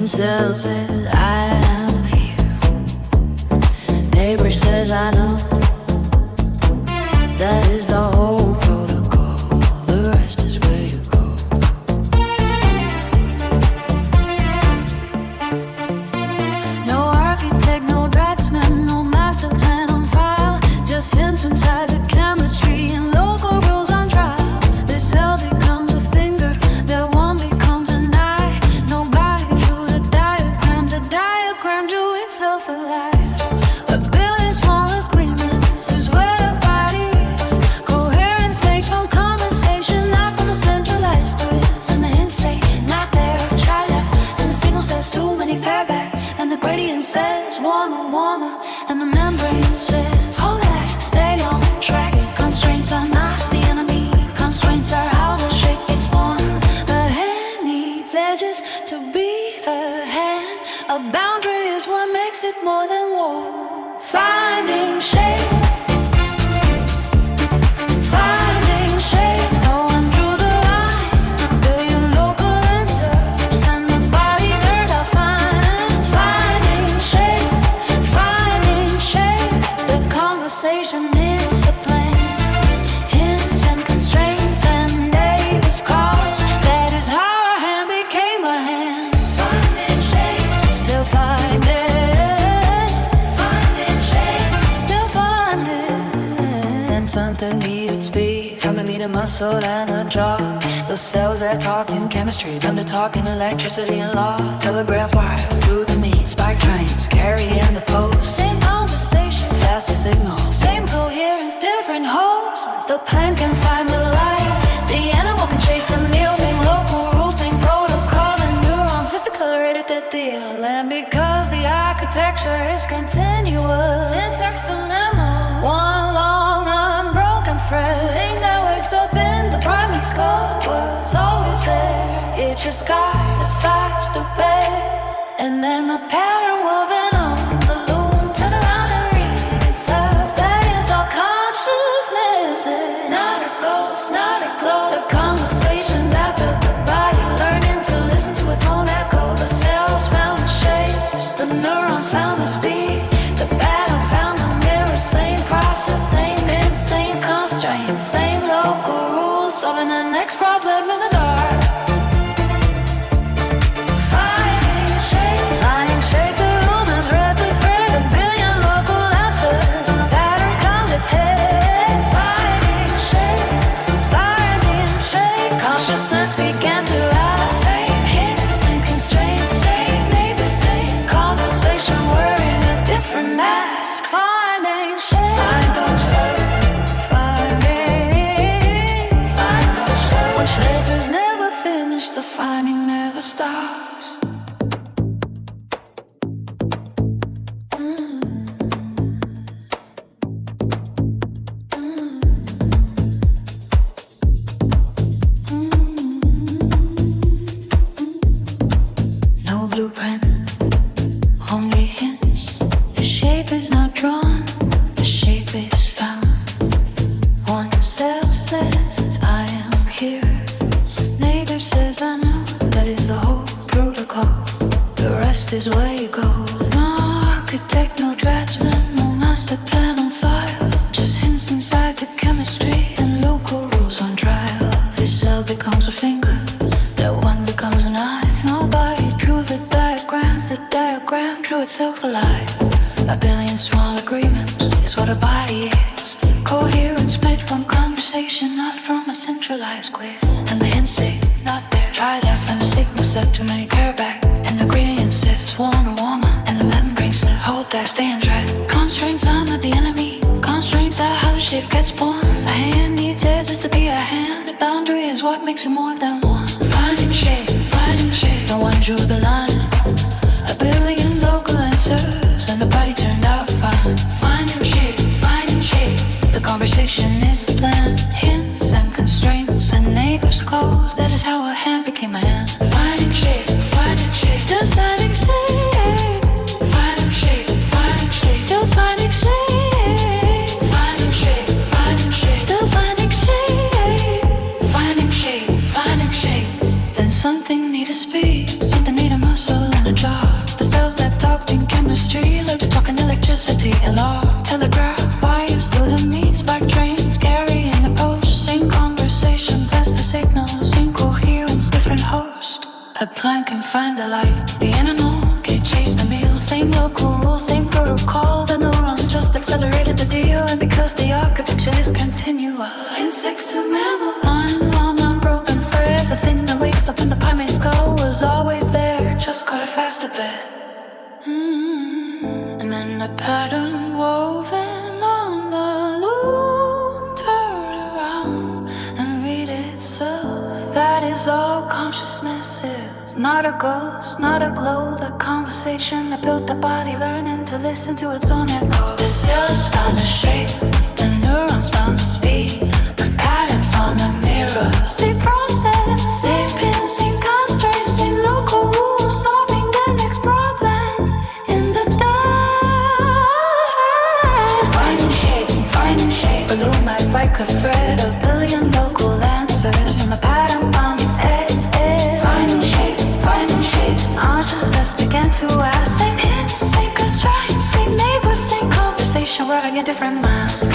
One cell says I am here. Neighbor says I know. That is the whole protocol. The rest is where you go. No architect, no draughtsman, no master plan on file. Just hints inside the chemistry and local rules on trial. This cell becomes a finger, that one becomes an eye. Nobody drew the diagram drew itself alive. A billion small agreements is where the body is. Coherence makes from conversation, not from a centralized quiz. And the hints say, not there, try left. And the signal says, too many pair back. And the gradient says, warmer, warmer. And the membrane says, hold that, stay on track. Constraints are not the enemy. Constraints are how the shape gets born. A hand needs edges to be a hand. A boundary is what makes it more than war. Finding shape. Finding shape. No one drew the line. A billion local answers and the body turned out fine. Finding shape. Finding shape. The conversation is the plan. Hints and constraints and neighbours calls. That is how a hand became a hand. Finding shape. Still finding. Finding shape. Still finding. And something needed speed. Something needed muscle and a jaw. The cells that talked in chemistry, them to talk in electricity and law. Telegraph wires through the meat. Spike trains carrying the post. Same conversation, faster signal. Same coherence, different holes. The plant can find the light. The animal can chase the meal. Same local rules, same protocol. And neurons just accelerated the deal. And because the architecture is continuous, syntax dilemma, one long unbroken thread. To think that wakes up in the primate skull was always there. It just got a faster bed. And then my pattern woven on the loom. Turn around and read itself. That is all consciousness. Not a ghost, not a glow. The conversation that built the body, learning to listen to its own echo. The cells found the shapes, the neurons found the speed. The pattern found the mirror. Same process, same bit, same constraints, same local rules. Solving the next problem in the dark. Finding shape, tying shape. The room has read the thread. A billion local answers, and the pattern comes its head. Finding shape. Consciousness began to rise. Same hints and constraints, same neighbors, same conversation. Wearing a different mask. Finding shape. Finding shape. Finding shape. When shape is never finished, the finding never stops. No blueprint, only hints. The shape is not drawn, the shape is found. One cell says I am here. Neighbor says I know. That is the whole protocol. The rest is where you go. No architect, no draftsman, no master plan on file. Just hints inside the chemistry and local rules on trial. This cell becomes a finger, that one becomes an eye. Nobody drew the diagram drew itself alive. A billion small agreements is what a body is. Coherence made from conversation, not from a centralized quiz. And the hints say, not there, try left. And the signal said, too many pair back. And the gradient says, warmer, warmer. And the membrane said, hold that, stay on track. Constraints are not the enemy. Constraints are how the shape gets born. A hand needs edges to be a hand. A boundary is what makes it more than one. Finding shape, finding shape. No one drew the line. A billion local answers, and the body turned out fine. Finding shape, finding shape. The conversation is the plan. Hints and constraints and neighbors calls. That is how a hand became a hand. Finding shape, finding shape. Still finding shape. Finding shape, finding shape. Still finding shape. Finding shape, finding shape. Still finding shape. Finding shape, finding shape. Then something needed speed, something needed muscle and a electricity, alarm, telegraph, wires through the meats, bike trains, carrying the post, same conversation, faster signals, same coherence, different host. A plant can find the light, the animal can chase the meal, same local rules, same protocol, the neurons just accelerated the deal, and because the architecture is continual, insects to mammal, unbroken thread, the thing that wakes up in the primate skull was always there, just got a faster bit. And then the pattern woven on the loom turned around and read itself. That is all consciousness is. Not a ghost, not a glow. The conversation that built the body, learning to listen to its own echo. The cells found a shape, the neurons found the speed, the pattern found a mirror. Same process, same pin, same constraint, same local rules, solving the next problem in the dark. Finding shape, a loom might like a thread, a billion local answers, and the pattern found its head. Finding shape, consciousness began to ask. Same hints, same constraints, same neighbours, same conversation, wearing a different mask.